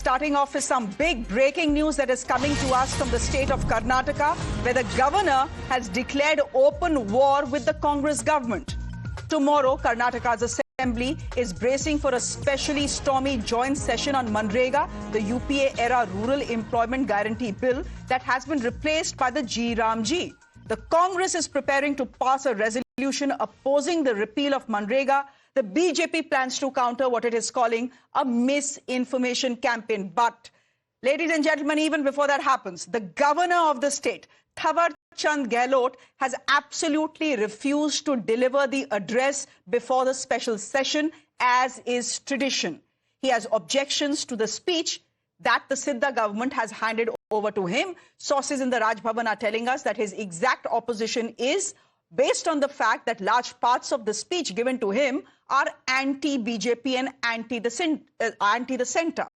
Starting off with some big breaking news that is coming to us from the state of Karnataka, where the governor has declared open war with the Congress government. Tomorrow, Karnataka's assembly is bracing for a especially stormy joint session on Manrega, the UPA-era Rural Employment Guarantee Bill that has been replaced by the G. The Congress is preparing to pass a resolution opposing the repeal of Manrega. The BJP plans to counter what it is calling a misinformation campaign. But, ladies and gentlemen, even before that happens, the governor of the state, Thaawarchand Gehlot, has absolutely refused to deliver the address before the special session, as is tradition. He has objections to the speech that the Sidda government has handed over to him. Sources in the Raj Bhavan are telling us that his exact opposition is based on the fact that large parts of the speech given to him are anti-BJP and anti the center.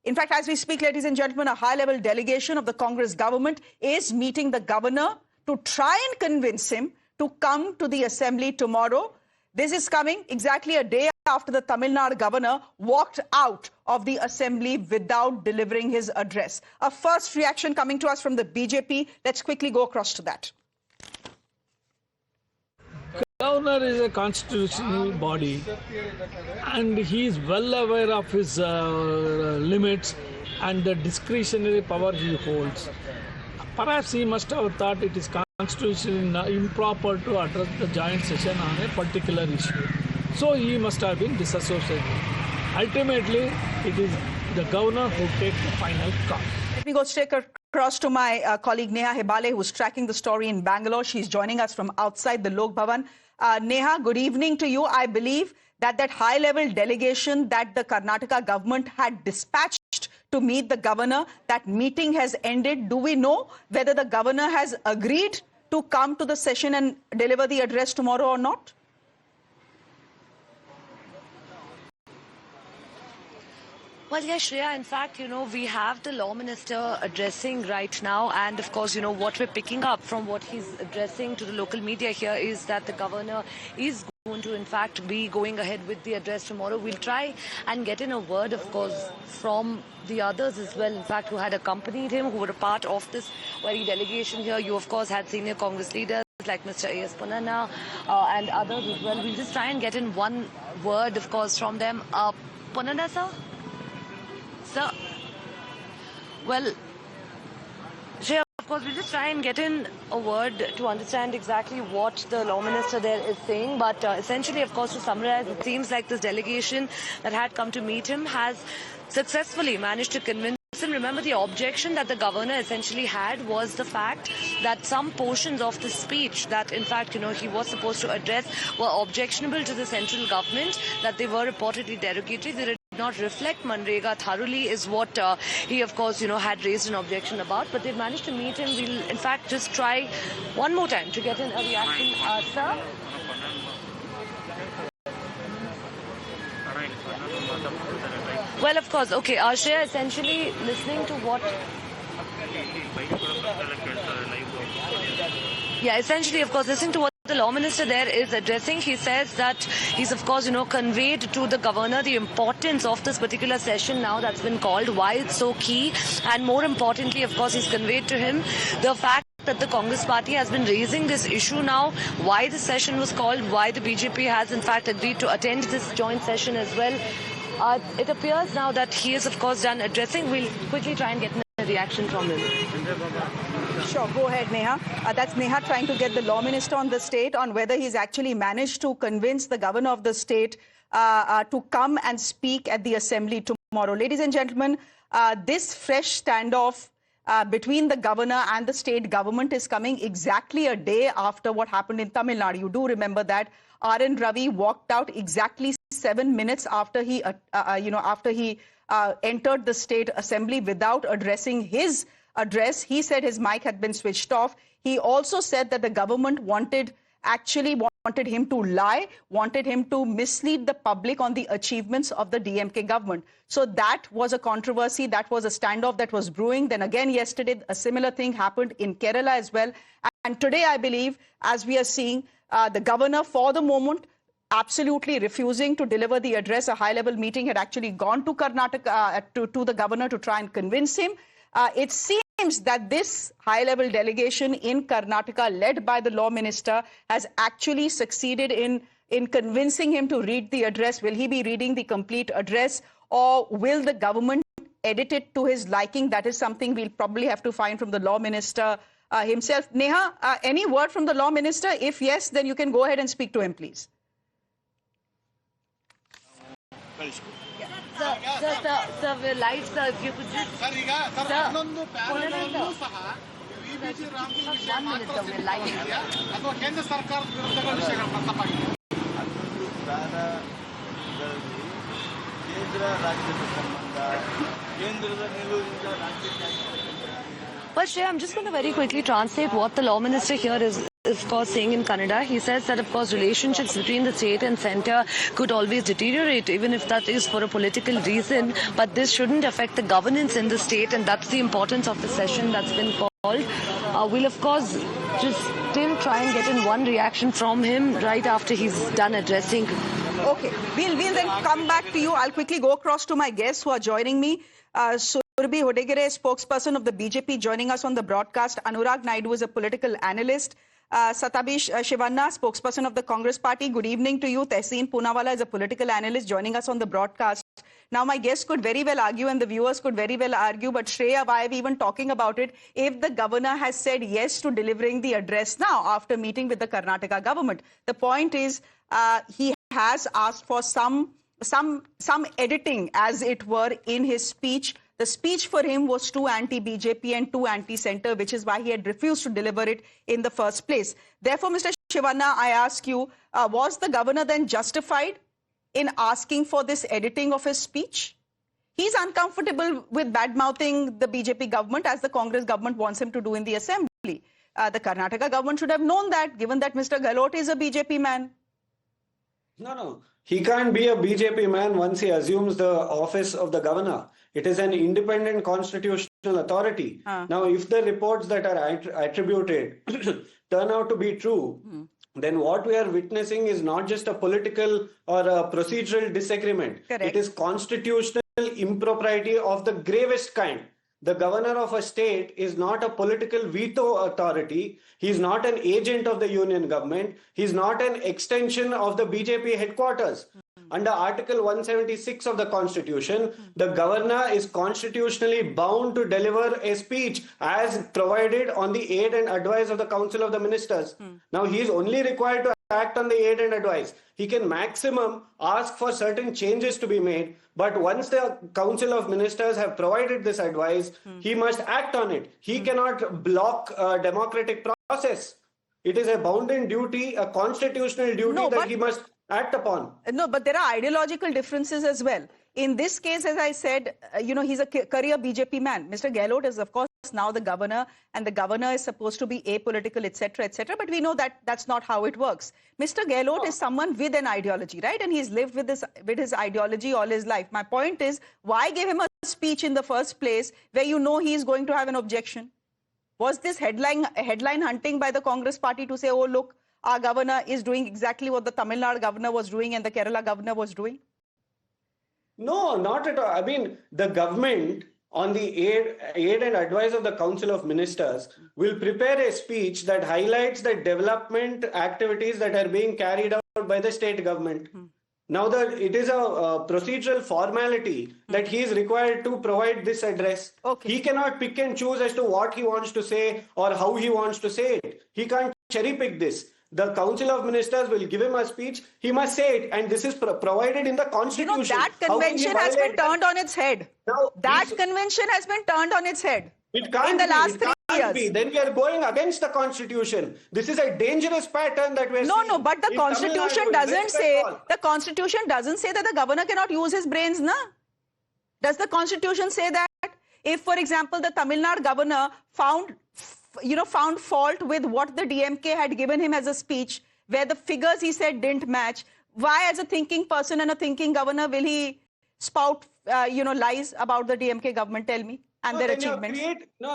In fact, as we speak, ladies and gentlemen, a high-level delegation of the Congress government is meeting the governor to try and convince him to come to the assembly tomorrow. This is coming exactly a day after the Tamil Nadu governor walked out of the assembly without delivering his address. A first reaction coming to us from the BJP. Let's quickly go across to that. Governor is a constitutional body and he is well aware of his limits and the discretionary power he holds. Perhaps he must have thought it is constitutionally improper to address the joint session on a particular issue. So he must have been disassociated. Ultimately, it is the governor who takes the final call. Let me go straight across to my colleague Neha Hebale, who's tracking the story in Bangalore. She's joining us from outside the Lok Bhavan. Neha, good evening to you. I believe that high-level delegation that the Karnataka government had dispatched to meet the governor, that meeting has ended. Do we know whether the governor has agreed to come to the session and deliver the address tomorrow or not? Well, yes, Shreya, in fact, we have the law minister addressing right now. And of course, what we're picking up from what he's addressing to the local media here is that the governor is going to, in fact, be going ahead with the address tomorrow. We'll try and get in a word, of course, from the others as well, in fact, who had accompanied him, who were a part of this very delegation here. You, of course, had senior Congress leaders like Mr. A.S. Ponnanna and others as well. We'll just try and get in one word, of course, from them. Ponnanna, sir? Sir, well, Shreya, of course, we'll just try and get in a word to understand exactly what the law minister there is saying. But essentially, of course, to summarize, it seems like this delegation that had come to meet him has successfully managed to convince him. Remember, the objection that the governor essentially had was the fact that some portions of the speech that, in fact, he was supposed to address were objectionable to the central government, that they were reportedly derogatory. They did not reflect Manrega thoroughly is what he, of course, had raised an objection about. But they've managed to meet him. We'll, in fact, just try one more time to get in a reaction. Sir? Well, of course, okay. Shreya, essentially listening to what... Yeah, essentially, of course, listening to what the law minister there is addressing. He says that he's, of course, conveyed to the governor the importance of this particular session now that's been called, why it's so key. And more importantly, of course, he's conveyed to him the fact that the Congress party has been raising this issue now, why the session was called, why the BJP has, in fact, agreed to attend this joint session as well. It appears now that he is, of course, done addressing. We'll quickly try and get a reaction from him. Sure, go ahead, Neha. That's Neha trying to get the law minister on the state on whether he's actually managed to convince the governor of the state to come and speak at the assembly tomorrow. Ladies and gentlemen, this fresh standoff between the governor and the state government is coming exactly a day after what happened in Tamil Nadu. You do remember that R.N. Ravi walked out exactly 7 minutes after he, entered the state assembly without addressing his address. He said his mic had been switched off. He also said that the government wanted him to lie, wanted him to mislead the public on the achievements of the DMK government. So that was a controversy. That was a standoff that was brewing. Then again, yesterday, a similar thing happened in Kerala as well. And today, I believe, as we are seeing, the governor, for the moment, absolutely refusing to deliver the address. A high-level meeting had actually gone to Karnataka, to the governor to try and convince him. It seems that this high-level delegation in Karnataka, led by the law minister, has actually succeeded in convincing him to read the address. Will he be reading the complete address, or will the government edit it to his liking? That is something we'll probably have to find from the law minister himself. Neha, any word from the law minister? If yes, then you can go ahead and speak to him, please. Sir, we're live, sir. If you could just... Sir, one minute, sir. We're Well, Shreya, I'm just going to very quickly translate what the law minister here is of course saying in Kannada. He says that, of course, relationships between the state and centre could always deteriorate, even if that is for a political reason. But this shouldn't affect the governance in the state, and that's the importance of the session that's been called. We'll, of course, just still try and get in one reaction from him right after he's done addressing. Okay, we'll then come back to you. I'll quickly go across to my guests who are joining me. Surabhi Hodegere, spokesperson of the BJP, joining us on the broadcast. Anurag Naidu is a political analyst. Satabish Shivanna, spokesperson of the Congress Party. Good evening to you. Tehseen Poonawala is a political analyst joining us on the broadcast. Now, my guests could very well argue and the viewers could very well argue, but Shreya, why are we even talking about it if the governor has said yes to delivering the address now after meeting with the Karnataka government? The point is he has asked for some editing, as it were, in his speech. The speech for him was too anti-BJP and too anti-centre, which is why he had refused to deliver it in the first place. Therefore, Mr. Shivanna, I ask you, was the governor then justified in asking for this editing of his speech? He's uncomfortable with bad-mouthing the BJP government, as the Congress government wants him to do in the assembly. The Karnataka government should have known that, given that Mr. Gehlot is a BJP man. No. He can't be a BJP man once he assumes the office of the governor. It is an independent constitutional authority. Now, if the reports that are attributed turn out to be true, then what we are witnessing is not just a political or a procedural disagreement. Correct. It is constitutional impropriety of the gravest kind. The governor of a state is not a political veto authority. He is not an agent of the union government. He is not an extension of the BJP headquarters. Under Article 176 of the Constitution, the governor is constitutionally bound to deliver a speech as provided on the aid and advice of the Council of the Ministers. Now, he is only required to act on the aid and advice. He can maximum ask for certain changes to be made, but once the Council of Ministers have provided this advice, he must act on it. He cannot block a democratic process. It is a bounden duty, a constitutional duty that he must act upon. No, but there are ideological differences as well. In this case, as I said, he's a career BJP man. Mr. Gehlot is, of course, now the governor, and the governor is supposed to be apolitical, etc., etc. But we know that that's not how it works. Mr. Gehlot is someone with an ideology, right? And he's lived with his ideology all his life. My point is, why give him a speech in the first place where you know he's going to have an objection? Was this headline hunting by the Congress party to say, oh, look, our governor is doing exactly what the Tamil Nadu governor was doing and the Kerala governor was doing? No, not at all. I mean, the government, on the aid and advice of the Council of Ministers, will prepare a speech that highlights the development activities that are being carried out by the state government. Now, it is a procedural formality that he is required to provide this address. Okay. He cannot pick and choose as to what he wants to say or how he wants to say it. He can't cherry pick this. The Council of Ministers will give him a speech. He must say it, and this is provided in the Constitution. You know, that convention has been turned on its head. Now, that convention has been turned on its head. It can't in the last 3 years. Be. Then we are going against the Constitution. This is a dangerous pattern that we are seeing. No, but the Constitution doesn't say. The Constitution doesn't say that the governor cannot use his brains, na? Does the Constitution say that? If, for example, the Tamil Nadu governor found fault with what the DMK had given him as a speech, where the figures he said didn't match, why, as a thinking person and a thinking governor, will he spout, lies about the DMK government? Tell me. And their achievements.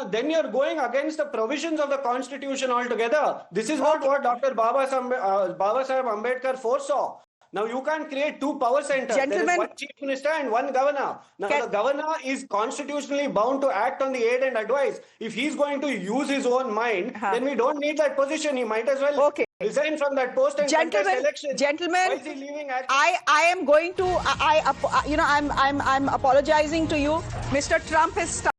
Then you're going against the provisions of the Constitution altogether. This is not what Dr. Baba Saheb Ambedkar foresaw. Now you can't create two power centers. Gentlemen, there is one chief minister and one governor. Now the governor is constitutionally bound to act on the aid and advice. If he's going to use his own mind, then we don't need that position. He might as well resign from that post and contest elections. Gentlemen, why is he leaving I am going to I'm apologizing to you. Mr. Trump is